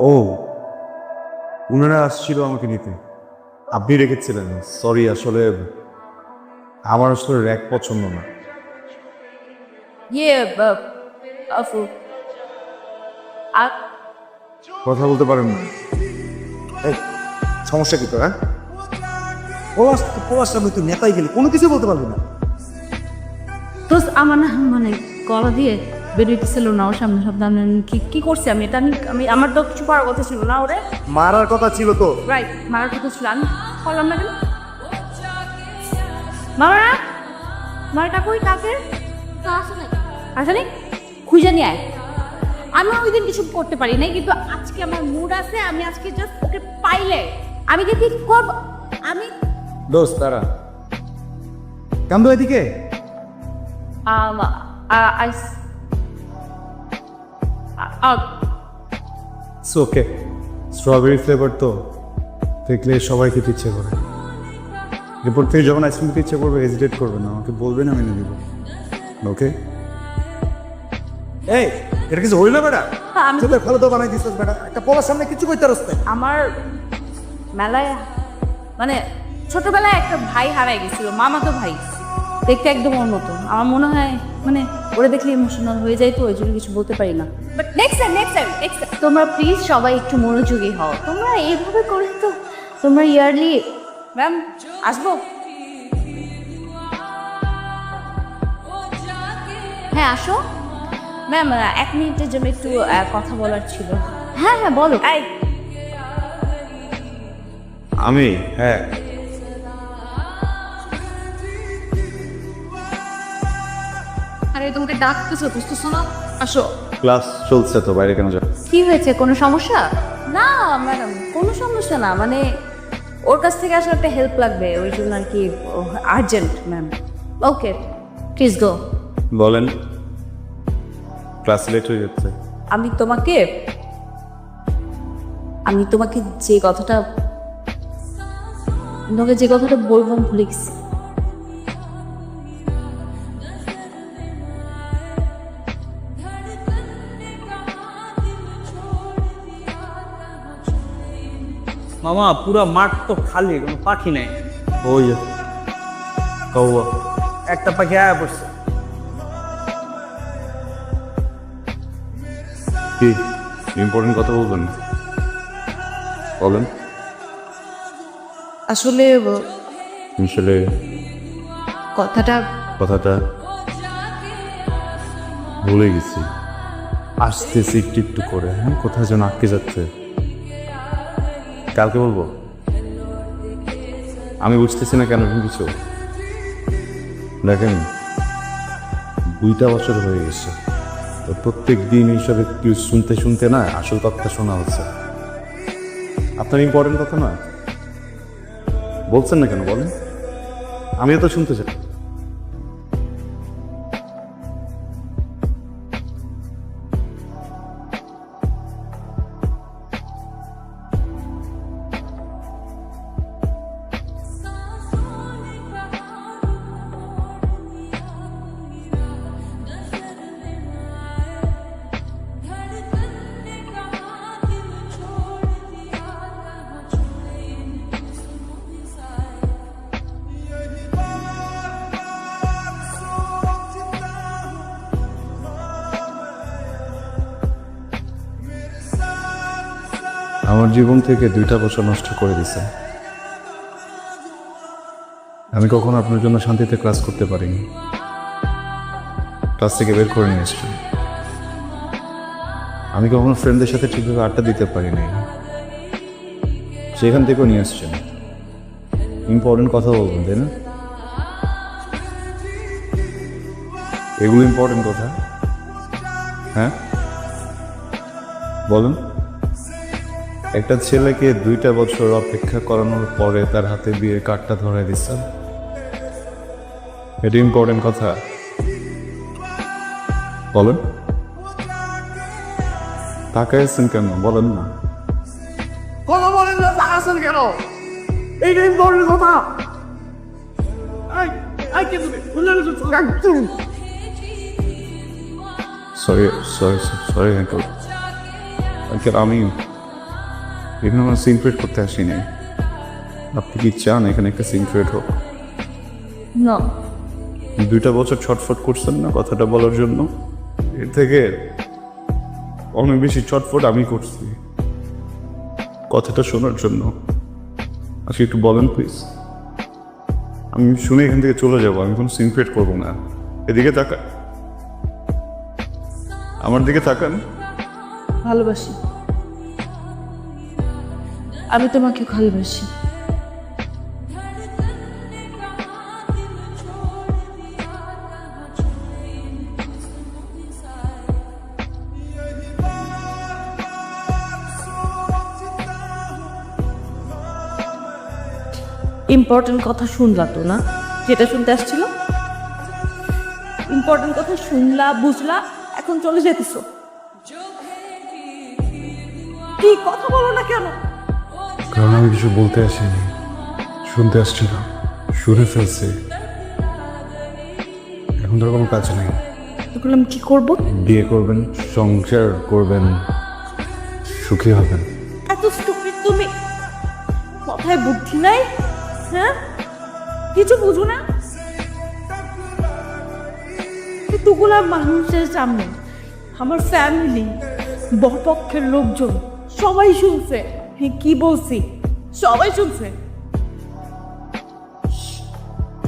ও, উনারা আসছিল আমাকে নিতে। আপনি রেখেছিলেন? সরি, আসলে আমার আসলে র্যাক পছন্দ না। ইয়ে আফু কথা বলতে পারেন না। এই, সমস্যা কি তোর? হ্যাঁ, পলাশ সামনে তুই নেতাই গেলি, কোনো কিছু বলতে পারবি না। দোস্ত আমার না মানে গলা দিয়ে বেরোইতেছিল না ওর সামনে সাবধানে কি করছি আমি এটা আমি আমার তো কিছু করার কথা ছিল না ওরে। মারার কথা ছিল তো। রাইট, মারার কথা ছিল, আমি করলাম না কেন? মামারা মারাটা কই কাকে আসলে খুঁজে নিয়ে আয়। আমি ওই দিন কিছু করতে পারি নাই, কিন্তু আজকে আমার মুড আছে, আমি আজকে জাস্ট ওকে পাইলে আমি যে কি করবো আমি দোস্ত তারা কান্দো এদিকে। ওকে, স্ট্রবেরি ফ্লেভার তো দেখলে সবাই খেতে ইচ্ছে করে। এরপর থেকে যখন আইসক্রিম খেতে ইচ্ছে করবে হেজিটেট করবেন না, আমাকে বলবেন, আমি এনে দিব। ওকে? এই, এটা কিছু হইল বেটা? আমি তোদের ভালো তো বানাই দিছিস বেটা, একটা পলার সামনে কিছু কইতে রস্তে। আমার মেলায় মানে ছোটবেলায় একটা ভাই হারাই গেছিল, মামাতো ভাই, দেখতে একদম ওর মতো। আমার মনে হয় মানে ওরা দেখলে ইমোশনাল হয়ে যায়, তো ওই জন্য কিছু বলতে পারি না। বাট নেক্সট টাইম তোমরা প্লিজ সবাই একটু মনোযোগী হও। তোমরা এইভাবে করে তো তোমরা ইয়ারলি ম্যাম আসবো? হ্যাঁ আসো ম্যাম, 1 মিনিটের জন্য একটু কথা বলার ছিল। হ্যাঁ হ্যাঁ বলো। এই আমি, হ্যাঁ, আরে তোমাকে ডাকতেছো, বুঝতেছো না? আসো। ক্লাস চলছে তো, বাইরে কেন যা? কি হয়েছে, কোনো সমস্যা? না ম্যাডাম, কোনো সমস্যা না, মানে ওর কাছ থেকে আসলে একটা হেল্প লাগবে, ওই জন্য আর কি, urgent ma'am. Okay please go. বলেন। ক্লাস লেট হয়ে যাচ্ছে। আমি তোমাকে যে কথাটা বলবো আমি ভুলে গেছি। মামা পুরা মাঠ তো খালি, কোনো পাখি নাই। ওই যে কৌয়া। একটা পাখি আয়া পড়ছে। কি ইম্পর্টেন্ট কথা বলবেন? বলেন। আসলে আসলে কথাটা ভুলে গেছি। আসতেছি একটু একটু করে। হ্যাঁ, কোথায় যেন আটকে যাচ্ছে। কালকে বলবো। আমি বুঝতেছি না কেন কিছু। দেখেন, 2টা বছর হয়ে গেছে, তো প্রত্যেক দিন এইসব একটু শুনতে শুনতে না আসল কথা শোনা হচ্ছে। আপনার ইম্পর্টেন্ট কথা না, বলছেন না কেন বলেন? আমিও তো শুনতে চাই। আমার জীবন থেকে 2টা বছর নষ্ট করে দিছে। আমি কখনো আপনার জন্য শান্তিতে ক্লাস করতে পারিনি। ক্লাস থেকে বের করে নিয়ে এসছি। আমি কখনো ফ্রেন্ডদের সাথে ঠিকভাবে আড্ডা দিতে পারিনি, সেখান থেকেও নিয়ে আসছেন। ইম্পর্টেন্ট কথা বলবেন, তাই না? এগুলো ইম্পর্টেন্ট কথা। হ্যাঁ বলেন। একটা ছেলেকে 2টা বছর অপেক্ষা করানোর পরে তার হাতে বিয়ের কার্ডটা ধরে দিচ্ছেন, এটা ইম্পর্টেন্ট কথা। বলেন। তাকায় আছেন কেন, বলেন না। কথা বলেন না, তাকাছেন কেন? এইটা ইম্পর্টেন্ট কথা। Sorry sorry sorry uncle. Uncle আমি এখানে আমার সিন ক্রিয়েট করতে আসিনি। আপনি কি চান এখানে একটা সিন ক্রিয়েট হোক? না 2টা বছর ছটফট করছেন না কথাটা বলার জন্য, এর থেকে অনেক বেশি ছটফট আমি করছি কথাটা শোনার জন্য। আজকে একটু বলেন প্লিজ, আমি শুনে এখান থেকে চলে যাব, আমি কোনো সিন ক্রিয়েট করবো না। এদিকে তাকান, আমার দিকে তাকান। ভালোবাসি, আমি তোমাকে ভালোবাসি। ইম্পর্টেন্ট কথা শুনলা তো না, যেটা শুনতে আসছিল? ইম্পর্টেন্ট কথা শুনলা, বুঝলা, এখন চলে যেতেছো। কি কথা বলো না কেন? কারণ আমি কিছু বলতে আসিনি, শুনতে আসছিলাম, শুনে ফেলছি। এখন তো কোনো কাজ নেই। এখন আমি কি করবো? বিয়ে করবেন, সংসার করবেন, সুখী হবেন। এত স্টুপিড তুমি, মাথায় বুদ্ধি নাই? হ্যাঁ, কিছু বুঝো না? এতগুলা মানুষের সামনে আমার ফ্যামিলি, বরপক্ষের লোকজন সবাই শুনছে কি বলছি, সবাই শুনছে।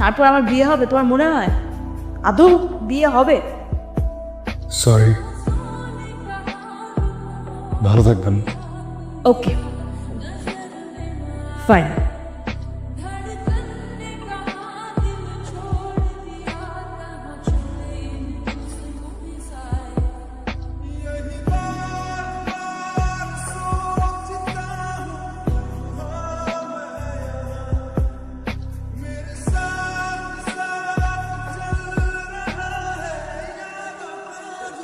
তারপর আমার বিয়ে হবে তোমার মনে হয়? আদৌ বিয়ে হবে? সরি, ভালো থাকবেন। Okay fine.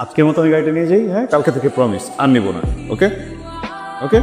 আজকের মতো আমি গাড়িটা নিয়ে যাই, হ্যাঁ? কালকে থেকে প্রমিস আর নিব না। ওকে ওকে।